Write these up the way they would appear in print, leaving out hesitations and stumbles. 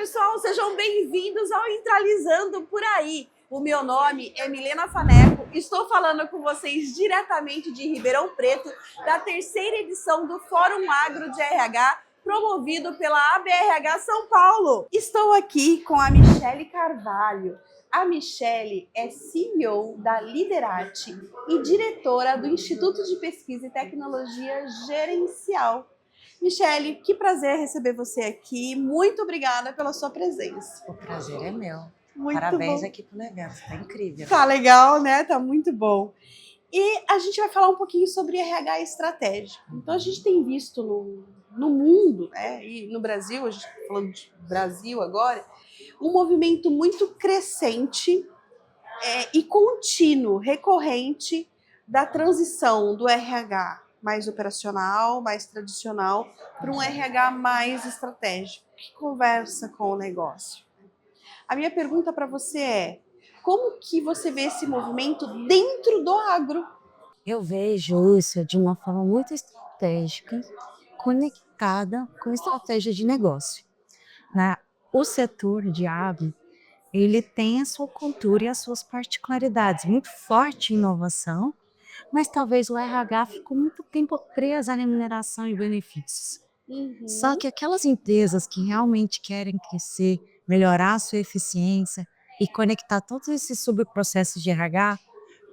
pessoal, sejam bem-vindos ao Entralizando por Aí. O meu nome é Milena Faneco, estou falando com vocês diretamente de Ribeirão Preto, da terceira edição do Fórum Agro de RH, promovido pela ABRH São Paulo. Estou aqui com a Michele Carvalho. A Michele é CEO da Liderate e diretora do Instituto de Pesquisa e Tecnologia Gerencial. Michele, que prazer receber você aqui. Muito obrigada pela sua presença. O prazer é meu. Muito Parabéns bom. aqui pelo evento, tá incrível. Tá legal, né? Tá muito bom. E a gente vai falar um pouquinho sobre RH estratégico. Então, a gente tem visto no mundo, né? E no Brasil, a gente está falando de Brasil agora, um movimento muito crescente e contínuo, recorrente, da transição do RH mais operacional, mais tradicional, para um RH mais estratégico, que conversa com o negócio. A minha pergunta para você é: como que você vê esse movimento dentro do agro? Eu vejo isso de uma forma muito estratégica, conectada com estratégia de negócio, né? O setor de agro, ele tem a sua cultura e as suas particularidades, muito forte em inovação, mas talvez o RH ficou muito tempo preso à remuneração e benefícios. Só que aquelas empresas que realmente querem crescer, melhorar a sua eficiência e conectar todos esses subprocessos de RH,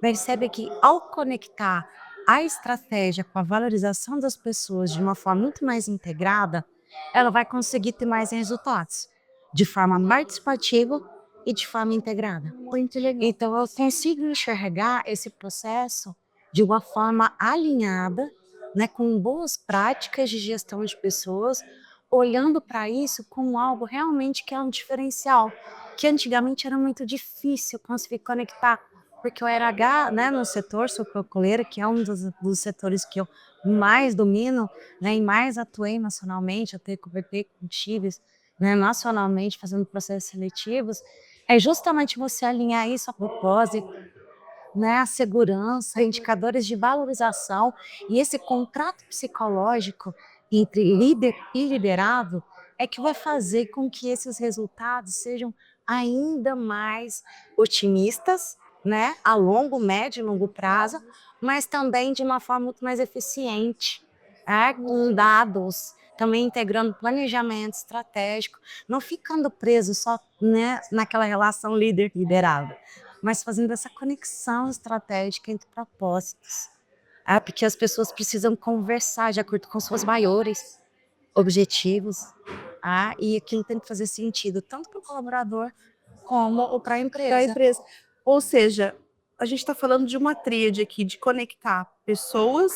percebe que ao conectar a estratégia com a valorização das pessoas de uma forma muito mais integrada, ela vai conseguir ter mais resultados, de forma participativa e de forma integrada. Muito legal. Então, eu consigo enxergar esse processo de uma forma alinhada, né, com boas práticas de gestão de pessoas, olhando para isso como algo realmente que é um diferencial, que antigamente era muito difícil conseguir conectar, porque o RH, né, no setor sucrocoleiro, que é um dos setores que eu mais domino, né, e mais atuei nacionalmente, até converter com times, né, nacionalmente, fazendo processos seletivos, é justamente você alinhar isso a propósito, né, a segurança, indicadores de valorização e esse contrato psicológico entre líder e liderado é que vai fazer com que esses resultados sejam ainda mais otimistas, né, a longo, médio e longo prazo, mas também de uma forma muito mais eficiente, com dados, também integrando planejamento estratégico, não ficando preso só, né, naquela relação líder-liderado, mas fazendo essa conexão estratégica entre propósitos. Porque as pessoas precisam conversar de acordo com seus maiores objetivos, e aquilo tem que fazer sentido tanto para o colaborador como para a empresa. Ou seja, a gente está falando de uma tríade aqui de conectar pessoas,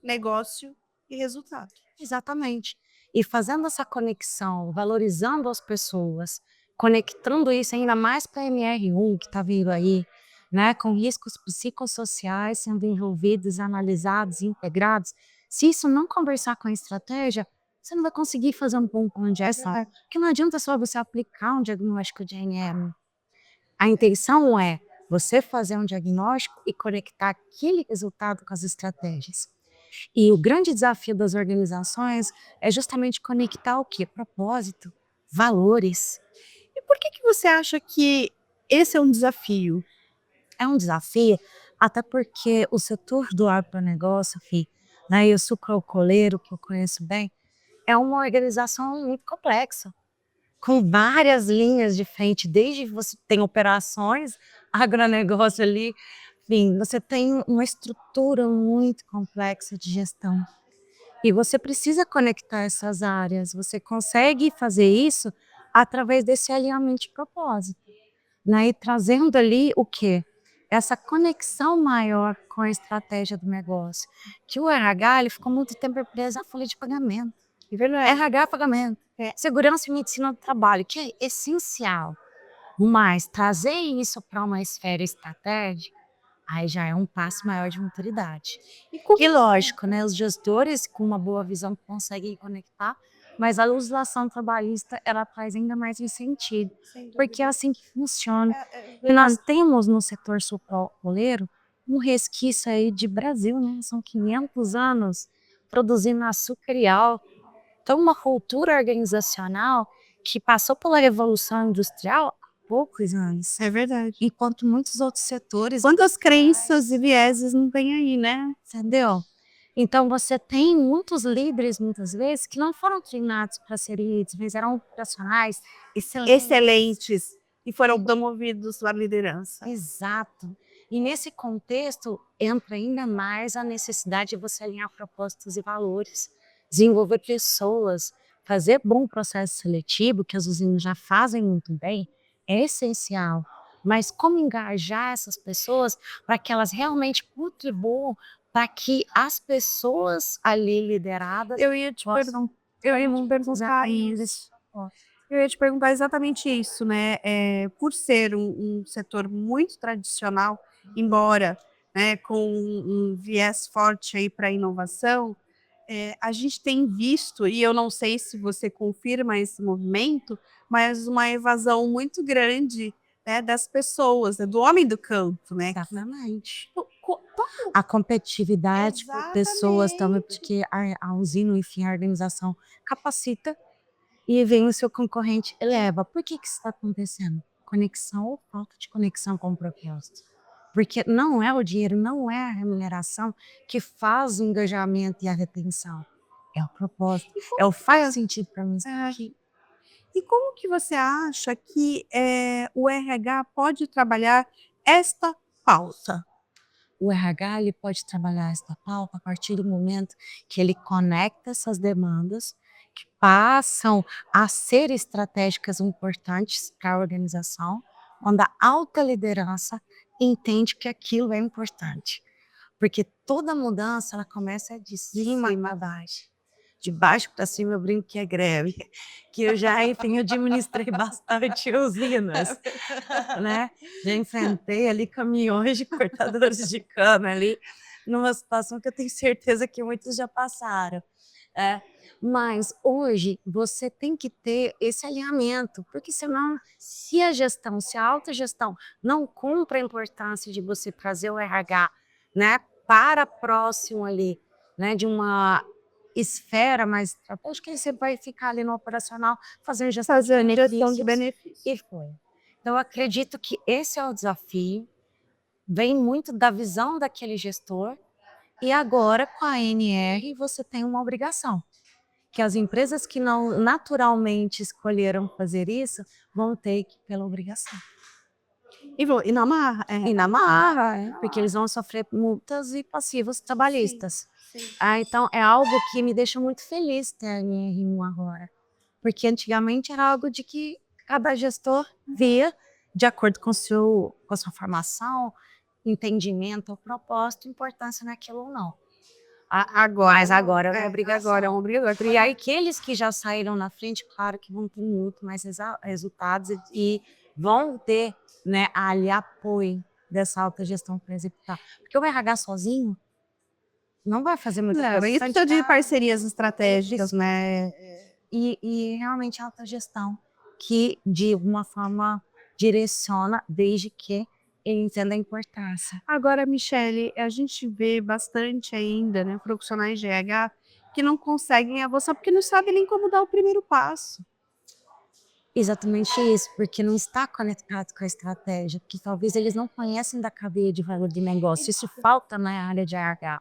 negócio e resultado. Exatamente. E fazendo essa conexão, valorizando as pessoas, conectando isso ainda mais para a MR1 que está vindo aí, né, com riscos psicossociais sendo envolvidos, analisados, integrados. Se isso não conversar com a estratégia, você não vai conseguir fazer um bom plano de ação. Porque não adianta só você aplicar um diagnóstico de NM. A intenção é você fazer um diagnóstico e conectar aquele resultado com as estratégias. E o grande desafio das organizações é justamente conectar o quê? Propósito, valores. E por que você acha que esse é um desafio? É um desafio, até porque o setor do agronegócio, né, e o sucroalcooleiro, que eu conheço bem, é uma organização muito complexa, com várias linhas de frente, desde você tem operações, agronegócio ali, enfim, você tem uma estrutura muito complexa de gestão. E você precisa conectar essas áreas, você consegue fazer isso através desse alinhamento de propósito, né? E trazendo ali o quê? Essa conexão maior com a estratégia do negócio. Que o RH ele ficou muito tempo preso à folha de pagamento. RH pagamento. Segurança e medicina do trabalho, que é essencial. Mas trazer isso para uma esfera estratégica, aí já é um passo maior de maturidade. E lógico, né, os gestores com uma boa visão conseguem conectar, mas a legislação trabalhista ela traz ainda mais esse sentido, porque é assim que funciona. E nós temos no setor sucroalcooleiro um resquício aí de Brasil, né? São 500 anos produzindo açúcar e álcool. Então, uma cultura organizacional que passou pela Revolução Industrial há poucos anos, É verdade. enquanto muitos outros setores, Quantas crenças e vieses não tem aí, né? entendeu? Então você tem muitos líderes, muitas vezes, que não foram treinados para serem líderes, mas eram operacionais Excelentes. E foram promovidos à liderança. Exato. E nesse contexto entra ainda mais a necessidade de você alinhar propósitos e valores, desenvolver pessoas, fazer bom processo seletivo, que as usinas já fazem muito bem, é essencial. Mas como engajar essas pessoas para que elas realmente contribuam para que as pessoas ali lideradas Eu ia te possam perguntar isso. Eu ia te perguntar exatamente isso, né? Por ser um setor muito tradicional, embora, né, com um viés forte aí para a inovação, a gente tem visto, e eu não sei se você confirma esse movimento, mas uma evasão muito grande, né, das pessoas, né, do homem do campo, né? Exatamente. Co- A competitividade por pessoas também, Exatamente. porque a usina, enfim, a organização capacita e vem o seu concorrente eleva. Por que que isso está acontecendo? Conexão ou falta de conexão com o propósito? Porque não é o dinheiro, não é a remuneração que faz o engajamento e a retenção. É o propósito, é o faz sentido para mim. E como que você acha que o RH pode trabalhar esta pauta? O RH ele pode trabalhar essa pauta a partir do momento que ele conecta essas demandas que passam a ser estratégicas importantes para a organização, quando a alta liderança entende que aquilo é importante. Porque toda mudança ela começa de cima para baixo. De baixo para cima eu brinco que é greve, que eu já, enfim, eu administrei bastante usinas, né? Já enfrentei ali caminhões de cortadores de cana ali, numa situação que eu tenho certeza que muitos já passaram. É, mas hoje você tem que ter esse alinhamento, porque senão, se a gestão, se a alta gestão não cumpre a importância de você trazer o RH, né, para próximo ali, né, de uma esfera mais estratégica, aí você vai ficar ali no operacional fazendo gestão de benefícios. E foi. Então, eu acredito que esse é o desafio, vem muito da visão daquele gestor, e agora com a ANR você tem uma obrigação, que as empresas que não naturalmente escolheram fazer isso vão ter que pela obrigação. E na marra? E na marra, porque eles vão sofrer multas e passivos trabalhistas. Sim. Então é algo que me deixa muito feliz ter a NR1 agora, porque antigamente era algo de que cada gestor via de acordo com a sua formação, entendimento, propósito, importância naquilo ou não. Mas agora é uma obrigação. Agora é uma obrigação. E aí, aqueles que já saíram na frente, claro que vão ter muito mais resultados e vão ter, né, ali apoio dessa alta gestão para executar. Porque o RH sozinho não vai fazer muita Não, coisa. isso precisa de parcerias estratégicas, né? E realmente a alta gestão, que de alguma forma direciona, desde que ele entenda a importância. Agora, Michele, a gente vê bastante ainda, né, profissionais de RH que não conseguem avançar porque não sabem nem como dar o primeiro passo. Exatamente isso, porque não está conectado com a estratégia, porque talvez eles não conhecem da cadeia de valor de negócio. Isso falta na área de RH.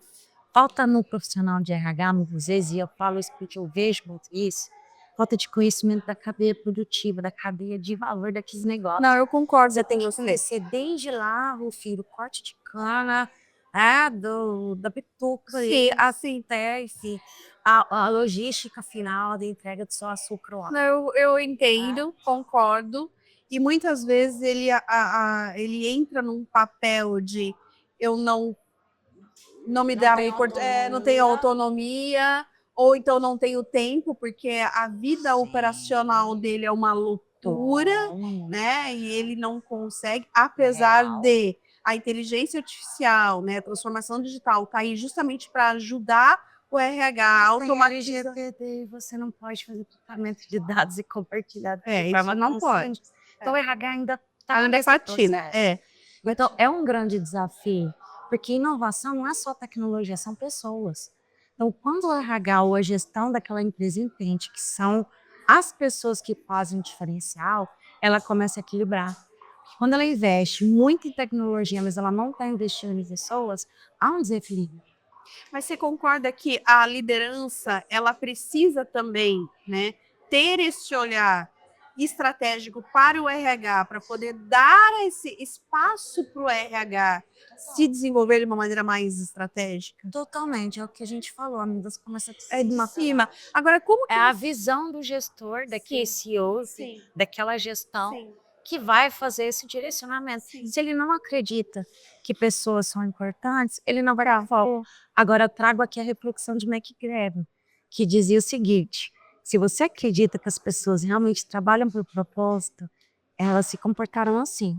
Falta no profissional de RH, muitas vezes, e eu falo isso porque eu vejo muito isso, falta de conhecimento da cadeia produtiva, da cadeia de valor daqueles negócios. Não, eu concordo. Você tem que conhecer desde lá, Rufino, corte de cana, da pituca, Sim, assim, até, enfim, a logística final da entrega do seu açúcar lá. Não, eu entendo, concordo. E muitas vezes ele entra num papel de eu não me dá não tenho autonomia, ou então não tenho tempo, porque a vida operacional dele é uma loucura, né? E ele não consegue, apesar de a inteligência artificial, né, a transformação digital, está aí justamente para ajudar o RH automatizar. LGPD, você não pode fazer tratamento de dados e compartilhar de Isso forma não pode. Então o RH ainda está Ainda é patina. Então é um grande desafio, porque inovação não é só tecnologia, são pessoas. Então quando o RH ou a gestão daquela empresa entende que são As pessoas que fazem diferencial, ela começa a equilibrar. Quando ela investe muito em tecnologia, mas ela não está investindo em pessoas, há um desequilíbrio. Mas você concorda que a liderança, ela precisa também, né, ter esse olhar estratégico para o RH, para poder dar esse espaço para o RH se desenvolver de uma maneira mais estratégica? Totalmente, é o que a gente falou, a mudança começa É de uma cima. Agora, como é que a visão do gestor, daquele CEO, sim, daquela gestão, sim, que vai fazer esse direcionamento. sim. Se ele não acredita que pessoas são importantes, ele não vai dar foco. Agora, eu trago aqui a reflexão de McGregor, que dizia o seguinte: se você acredita que as pessoas realmente trabalham por propósito, elas se comportarão assim.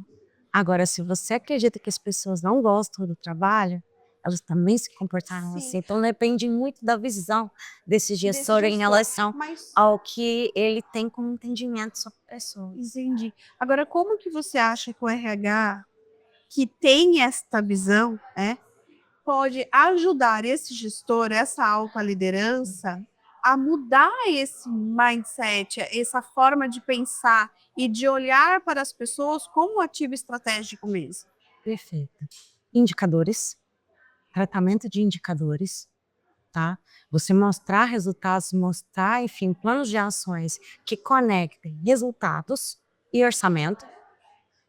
Agora, se você acredita que as pessoas não gostam do trabalho, elas também se comportarão Sim. assim. Então, depende muito da visão desse gestor em gestor. relação Mas ao que ele tem como entendimento sobre pessoas. entendi. Agora, como que você acha que o RH que tem esta visão, pode ajudar esse gestor, essa alta liderança, a mudar esse mindset, essa forma de pensar e de olhar para as pessoas como um ativo estratégico mesmo? Perfeito. Indicadores, tratamento de indicadores, tá? Você mostrar resultados, mostrar, enfim, planos de ações que conectem resultados e orçamento,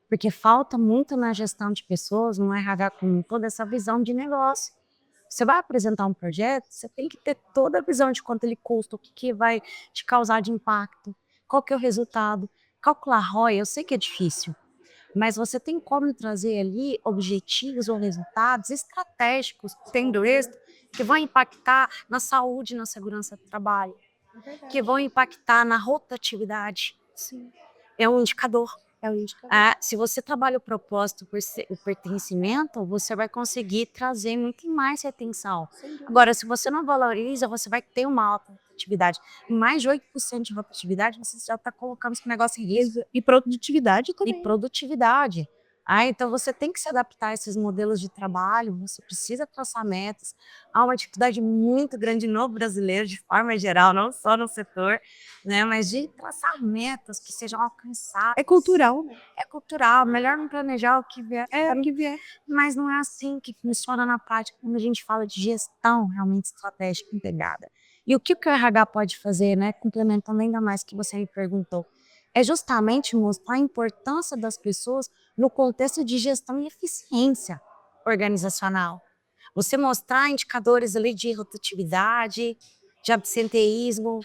porque falta muito na gestão de pessoas, no RH, com toda essa visão de negócio. Você vai apresentar um projeto, você tem que ter toda a visão de quanto ele custa, o que, que vai te causar de impacto, qual que é o resultado. Calcular ROI, eu sei que é difícil, mas você tem como trazer ali objetivos ou resultados estratégicos, tendo êxito, que vão impactar na saúde e na segurança do trabalho, que vão impactar na rotatividade. Sim, É um indicador. é o indicador. Se você trabalha o propósito por o pertencimento, você vai conseguir trazer muito mais retenção. Sem dúvida. Agora, se você não valoriza, você vai ter uma alta rotatividade. Mais de 8% de rotatividade, você já está colocando esse negócio em risco. E produtividade E também. produtividade. Então você tem que se adaptar a esses modelos de trabalho, você precisa traçar metas. Há uma dificuldade muito grande no brasileiro, de forma geral, não só no setor, né, mas de traçar metas que sejam alcançáveis. É cultural, né? É cultural, melhor não planejar o que vier, É o que vier. mas não é assim que funciona na prática quando a gente fala de gestão realmente estratégica integrada. E o que o RH pode fazer, né, complementando ainda mais o que você me perguntou, é justamente mostrar a importância das pessoas no contexto de gestão e eficiência organizacional. Você mostrar indicadores ali de rotatividade, de absenteísmo,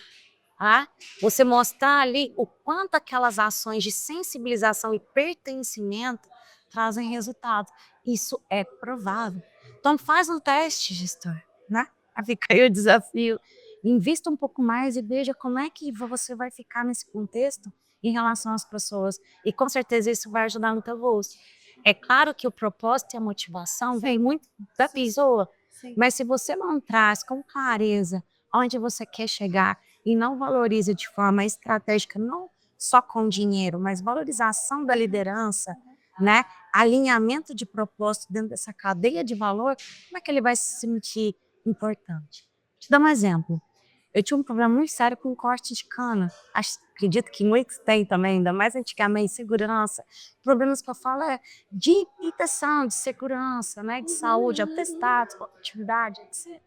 você mostrar ali o quanto aquelas ações de sensibilização e pertencimento trazem resultado. Isso é provável. Então faz um teste, gestor, né? Fica aí o desafio. Invista um pouco mais e veja como é que você vai ficar nesse contexto em relação às pessoas. E com certeza isso vai ajudar no teu bolso. É claro que o propósito e a motivação vem muito da pessoa, Sim. mas se você não traz com clareza onde você quer chegar e não valoriza de forma estratégica, não só com dinheiro, mas valorização da liderança, né? Alinhamento de propósito dentro dessa cadeia de valor, como é que ele vai se sentir importante? Vou te dar um exemplo. Eu tinha um problema muito sério com corte de cana. Acredito que muitos têm também, ainda mais antigamente, segurança. Problemas que eu falo é de imitação, de segurança, né? De saúde, atestados, atividade, etc.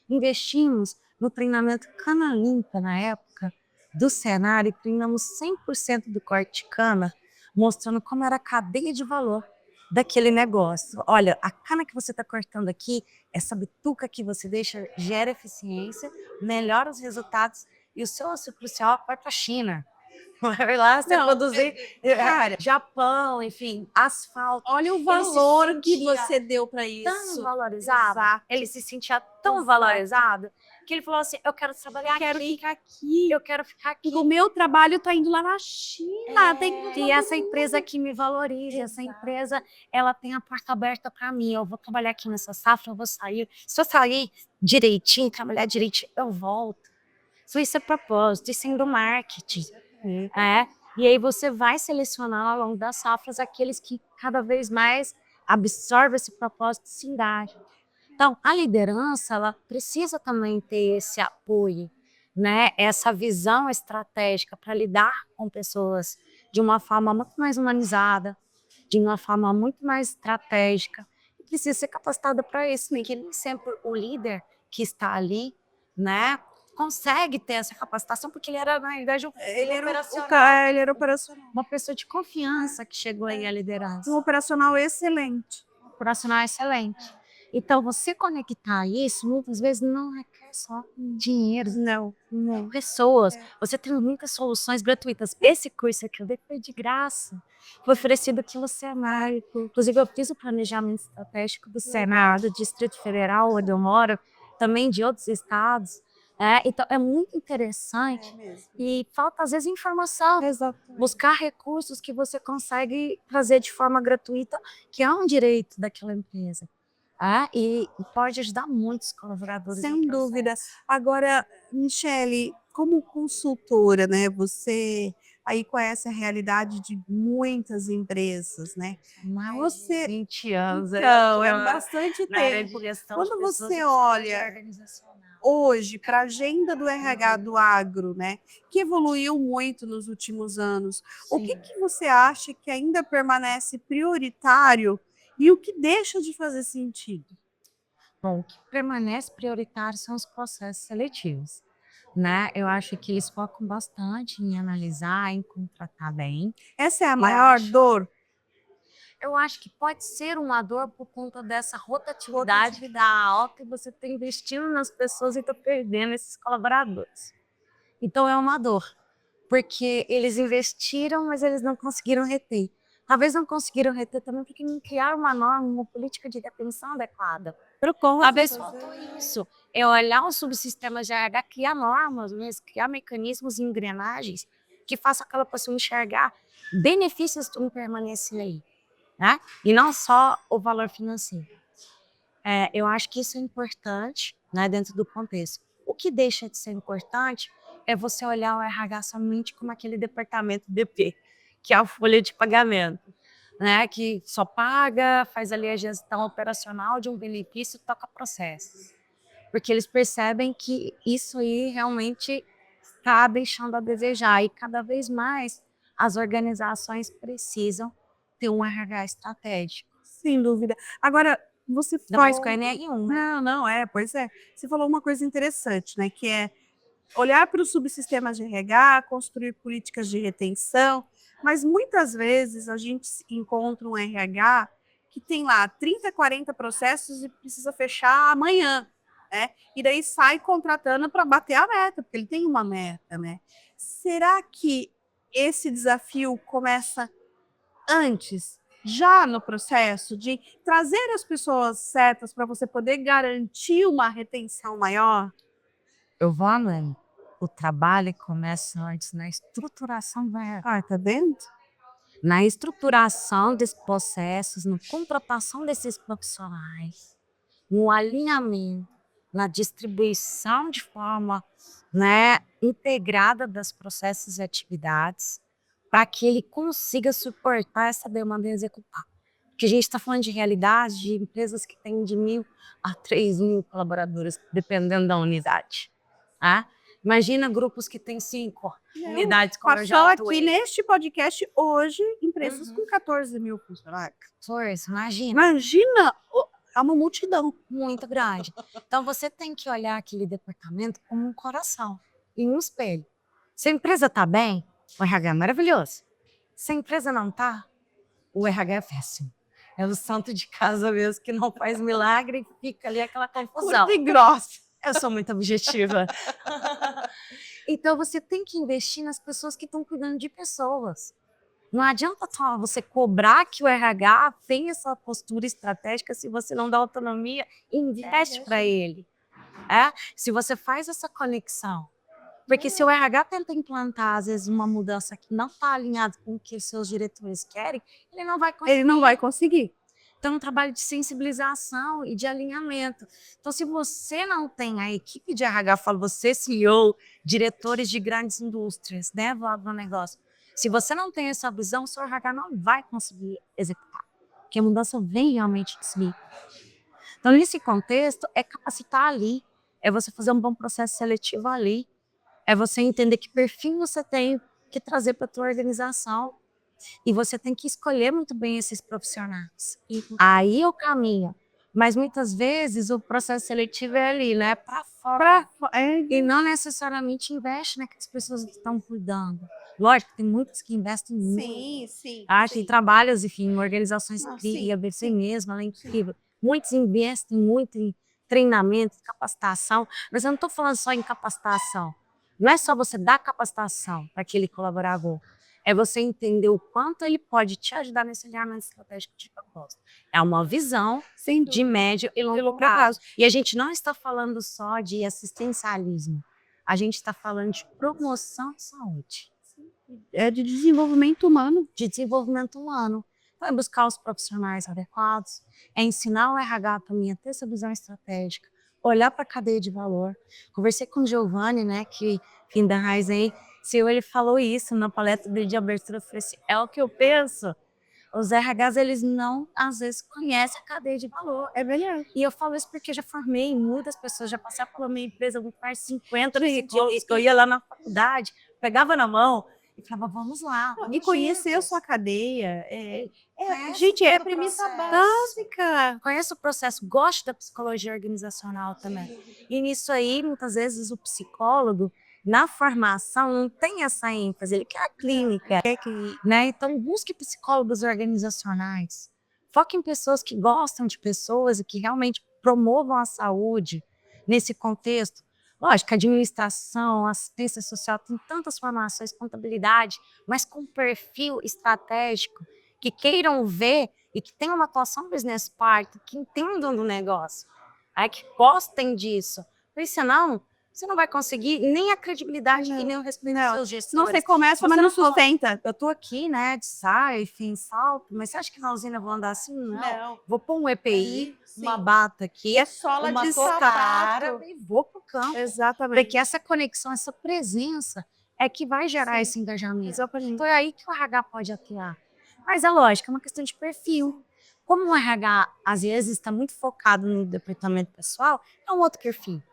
Investimos no treinamento Cana Limpa na época do Senar e treinamos 100% do corte de cana, mostrando como era a cadeia de valor daquele negócio. Olha, a cana que você está cortando aqui, essa bituca que você deixa, gera eficiência, melhora os resultados e o seu osso crucial vai para a China. Vai lá você Não, produzir cara, Japão, enfim, asfalto. olha o Ele se valor que sentia você deu para tão isso. valorizado, Exato. ele se sentia tão Exato. valorizado, que ele falou assim: eu quero trabalhar Quero aqui, ficar aqui. eu quero ficar aqui. O meu trabalho está indo lá na China. E essa empresa que me valoriza, essa empresa, ela tem a porta aberta para mim. Eu vou trabalhar aqui nessa safra, eu vou sair. Se eu sair direitinho, trabalhar direitinho, eu volto. Isso é propósito, isso é endomarketing. E aí você vai selecionar ao longo das safras aqueles que cada vez mais absorvem esse propósito e se engajam. Então, a liderança, ela precisa também ter esse apoio, né, essa visão estratégica para lidar com pessoas de uma forma muito mais humanizada, de uma forma muito mais estratégica, e precisa ser capacitada para isso, né? Que nem sempre o líder que está ali, né, consegue ter essa capacitação, porque ele era, na realidade, Ele era operacional. uma pessoa de confiança que chegou aí à liderança. Um operacional excelente. Operacional excelente. Então, você conectar isso, muitas vezes, não requer só dinheiro, não. Pessoas. Você tem muitas soluções gratuitas. Esse curso aqui eu dei foi de graça. Foi oferecido aqui no Senado. Inclusive, eu fiz o planejamento estratégico do Senado, do Distrito Federal, onde eu moro, também de outros estados. Então, é muito interessante. E falta, às vezes, informação. Exatamente. Buscar recursos que você consegue fazer de forma gratuita, que é um direito daquela empresa. E pode ajudar muitos colaboradores. Sem dúvida. Agora, Michele, como consultora, né, você aí conhece a realidade de muitas empresas, né? Mais de 20 anos. Então, é bastante tempo. Quando você olha hoje para a agenda do RH do agro, né, que evoluiu muito nos últimos anos, o que você acha que ainda permanece prioritário e o que deixa de fazer sentido? Bom, o que permanece prioritário são os processos seletivos, né? Eu acho que eles focam bastante em analisar, em contratar bem. Essa é a maior dor? Eu acho que pode ser uma dor por conta dessa rotatividade da alta e você está investindo nas pessoas e está perdendo esses colaboradores. Então é uma dor, porque eles investiram, mas eles não conseguiram reter. Talvez não conseguiram reter também porque não criaram uma norma, uma política de retenção adequada. Talvez faltou isso. É olhar os subsistemas de RH, criar normas, mesmo, criar mecanismos e engrenagens que façam aquela pessoa enxergar benefícios que não permanecem aí, né? E não só o valor financeiro. Eu acho que isso é importante, né, dentro do contexto. O que deixa de ser importante é você olhar o RH somente como aquele departamento DP, que é a folha de pagamento, né, que só paga, faz ali a gestão operacional de um benefício e toca processos. Porque eles percebem que isso aí realmente está deixando a desejar e cada vez mais as organizações precisam ter um RH estratégico. Sem dúvida. Agora, você Faz falou... com a NR1, né? Não, pois é. Você falou uma coisa interessante, né, que é olhar para os subsistemas de RH, construir políticas de retenção, mas muitas vezes a gente encontra um RH que tem lá 30, 40 processos e precisa fechar amanhã, né? E daí sai contratando para bater a meta, porque ele tem uma meta, né? Será que esse desafio começa antes, já no processo de trazer as pessoas certas para você poder garantir uma retenção maior? Eu vou além. O trabalho começa antes na estruturação do RH. Tá vendo? Na estruturação desses processos, na contratação desses profissionais, no alinhamento, na distribuição de forma, né, integrada dos processos e atividades, para que ele consiga suportar essa demanda e executar. Porque a gente está falando de realidade de empresas que têm de 1.000 a 3.000 colaboradores, dependendo da unidade. Imagina grupos que têm 5 unidades como eu já Passou atuei. aqui neste podcast hoje empresas com 14 mil funcionários. Imagina, É uma multidão. muito grande. Então você tem que olhar aquele departamento como um coração e um espelho. Se a empresa está bem, o RH é maravilhoso. Se a empresa não está, o RH é péssimo. É o santo de casa mesmo que não faz milagre e fica ali aquela confusão. Curta e grossa. Eu sou muito objetiva. Então você tem que investir nas pessoas que estão cuidando de pessoas. Não adianta só você cobrar que o RH tenha essa postura estratégica se você não dá autonomia e investe para ele. Se você faz essa conexão. Porque se o RH tenta implantar, às vezes, uma mudança que não está alinhada com o que os seus diretores querem, ele não vai conseguir. Ele não vai conseguir. Então, é um trabalho de sensibilização e de alinhamento. Então, se você não tem a equipe de RH, falo você, CEO, diretores de grandes indústrias, né, do lado do negócio, se você não tem essa visão, o seu RH não vai conseguir executar, porque a mudança vem realmente de si. Então, nesse contexto, é capacitar ali, é você fazer um bom processo seletivo ali, É você entender que perfil você tem que trazer para a tua organização. E você tem que escolher muito bem esses profissionais. E aí eu caminho. Mas muitas vezes o processo seletivo é ali, né? Para fora. E não necessariamente investe naquelas pessoas que estão cuidando. Lógico, tem muitos que investem muito. Sim, sim. Tem trabalhos, enfim, em organizações Não, incríveis, sim. mesmo, ela é incrível. Muitos investem muito em treinamento, capacitação, mas eu não estou falando só em capacitação. Não é só você dar capacitação para aquele colaborador, é você entender o quanto ele pode te ajudar nesse alinhamento estratégico de propósito. É uma visão de médio e longo prazo. E a gente não está falando só de assistencialismo, a gente está falando de promoção de saúde. É de desenvolvimento humano. De desenvolvimento humano. Então, é buscar os profissionais adequados, é ensinar o RH também a ter essa visão estratégica, olhar para a cadeia de valor. Conversei com o Giovanni, né, que fim da raiz aí, ele falou isso na palestra dele de abertura, eu falei assim, é o que eu penso. Os RHs, eles não, às vezes, conhecem a cadeia de valor. É verdade. E eu falo isso porque já formei muitas pessoas, já passei pela minha empresa, mais 50 currículos, eu ia lá na faculdade, pegava na mão, e falava, vamos lá. E conhecer a sua cadeia. Conhece Gente, é todo o premissa processo. básica. Conhece o processo, gosto da psicologia organizacional também. E nisso aí, muitas vezes, o psicólogo, na formação, não tem essa ênfase, ele quer a clínica. Né? Então, busque psicólogos organizacionais. Foque em pessoas que gostam de pessoas e que realmente promovam a saúde nesse contexto. Lógico, administração, assistência social, tem tantas formações, contabilidade, mas com perfil estratégico, que queiram ver e que tenham uma atuação business partner, que entendam do negócio, que gostem disso. Porque senão, você não vai conseguir nem a credibilidade e nem o respeito dos seus gestores. Não, você começa, mas não sustenta. Eu tô aqui, né, de saia, enfim, salto, mas você acha que na usina eu vou andar assim? Não. Vou pôr um EPI, uma bata aqui, É sola uma de toucara sapato. e vou pro campo. Exatamente. Porque essa conexão, essa presença é que vai gerar esse engajamento. Exatamente. Então é aí que o RH pode atuar. Mas é lógico, é uma questão de perfil. Como o RH, às vezes, está muito focado no departamento pessoal, é um outro perfil.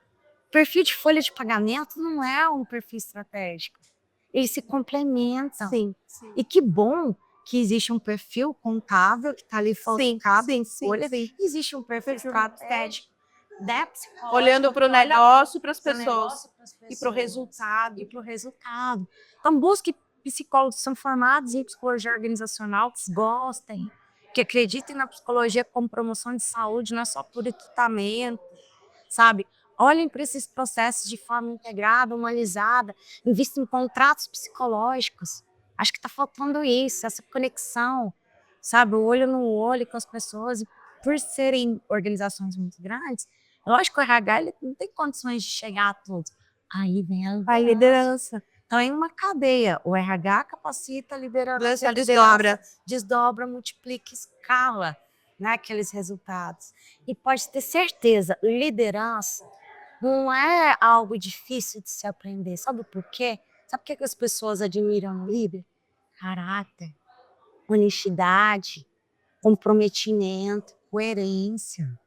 Perfil de folha de pagamento não é um perfil estratégico. Eles se complementam. Sim. E que bom que existe um perfil contábil que está ali focado em folha. Existe um perfil estratégico da psicóloga. Olhando para o negócio, para as pessoas. E para o resultado. Então, busque psicólogos que são formados em psicologia organizacional, que gostem, que acreditem na psicologia como promoção de saúde, não é só por tratamento, sabe? Olhem para esses processos de forma integrada, humanizada, invistam em contratos psicológicos. Acho que está faltando isso, essa conexão, sabe? O olho no olho com as pessoas. E por serem organizações muito grandes, lógico que o RH ele não tem condições de chegar a todos. Aí vem a liderança. Então, em uma cadeia, o RH capacita a liderança, desdobra, multiplica, escala, né, aqueles resultados. E pode ter certeza, liderança não é algo difícil de se aprender. Sabe por quê? Sabe por que as pessoas admiram no líder? Caráter, honestidade, comprometimento, coerência.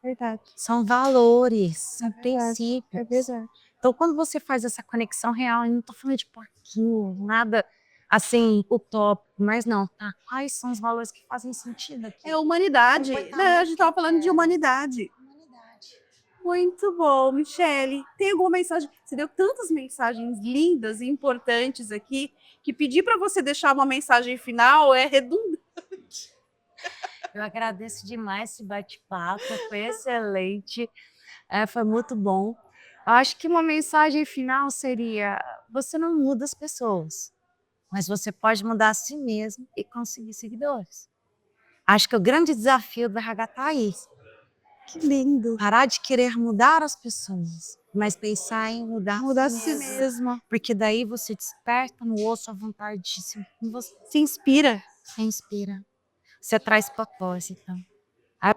Verdade. São valores, são princípios. É verdade. Então, quando você faz essa conexão real, eu não estou falando de porquinho, nada assim, utópico, mas não, tá? Quais são os valores que fazem sentido aqui? É humanidade. Não, a gente estava falando de humanidade. Muito bom, Michele. Tem alguma mensagem? Você deu tantas mensagens lindas e importantes aqui que pedir para você deixar uma mensagem final é redundante. Eu agradeço demais esse bate-papo, foi excelente, foi muito bom. Eu acho que uma mensagem final seria: você não muda as pessoas, mas você pode mudar a si mesmo e conseguir seguidores. Acho que o grande desafio do RH está aí. Que lindo. Parar de querer mudar as pessoas, mas pensar em mudar Mudar a a si si mesma. Porque daí você desperta no osso a vontade de si. Você Se inspira. se inspira. Você traz propósito.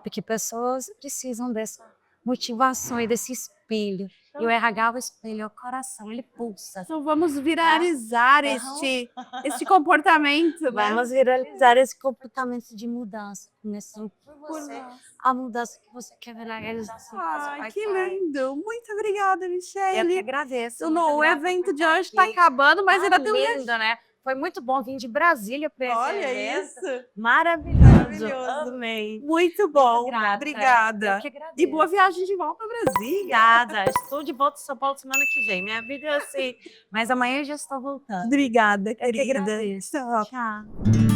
Porque pessoas precisam dessa motivação e desse espírito espelho. E o RH é o espelho, é o coração, ele pulsa. Então vamos viralizar este comportamento, né? Vamos viralizar esse comportamento de mudança. Começando por Por você. nós. A mudança que você quer ver na realização. Ai, que lindo! Muito obrigada, Eu que Michele. agradeço. O evento de hoje está acabando, mas ainda tem um lindo, né? Foi muito bom vir de Brasília para esse Olha evento. isso! Maravilhoso. Maravilhoso. Amei. muito bom. Muito grata. Obrigada. Eu que agradeço. E boa viagem de volta ao Brasil. Obrigada. Estou de volta em São Paulo semana que vem. Minha vida é assim. Mas amanhã eu já estou voltando. Obrigada, Eu que querida. agradeço. Tchau. Tchau.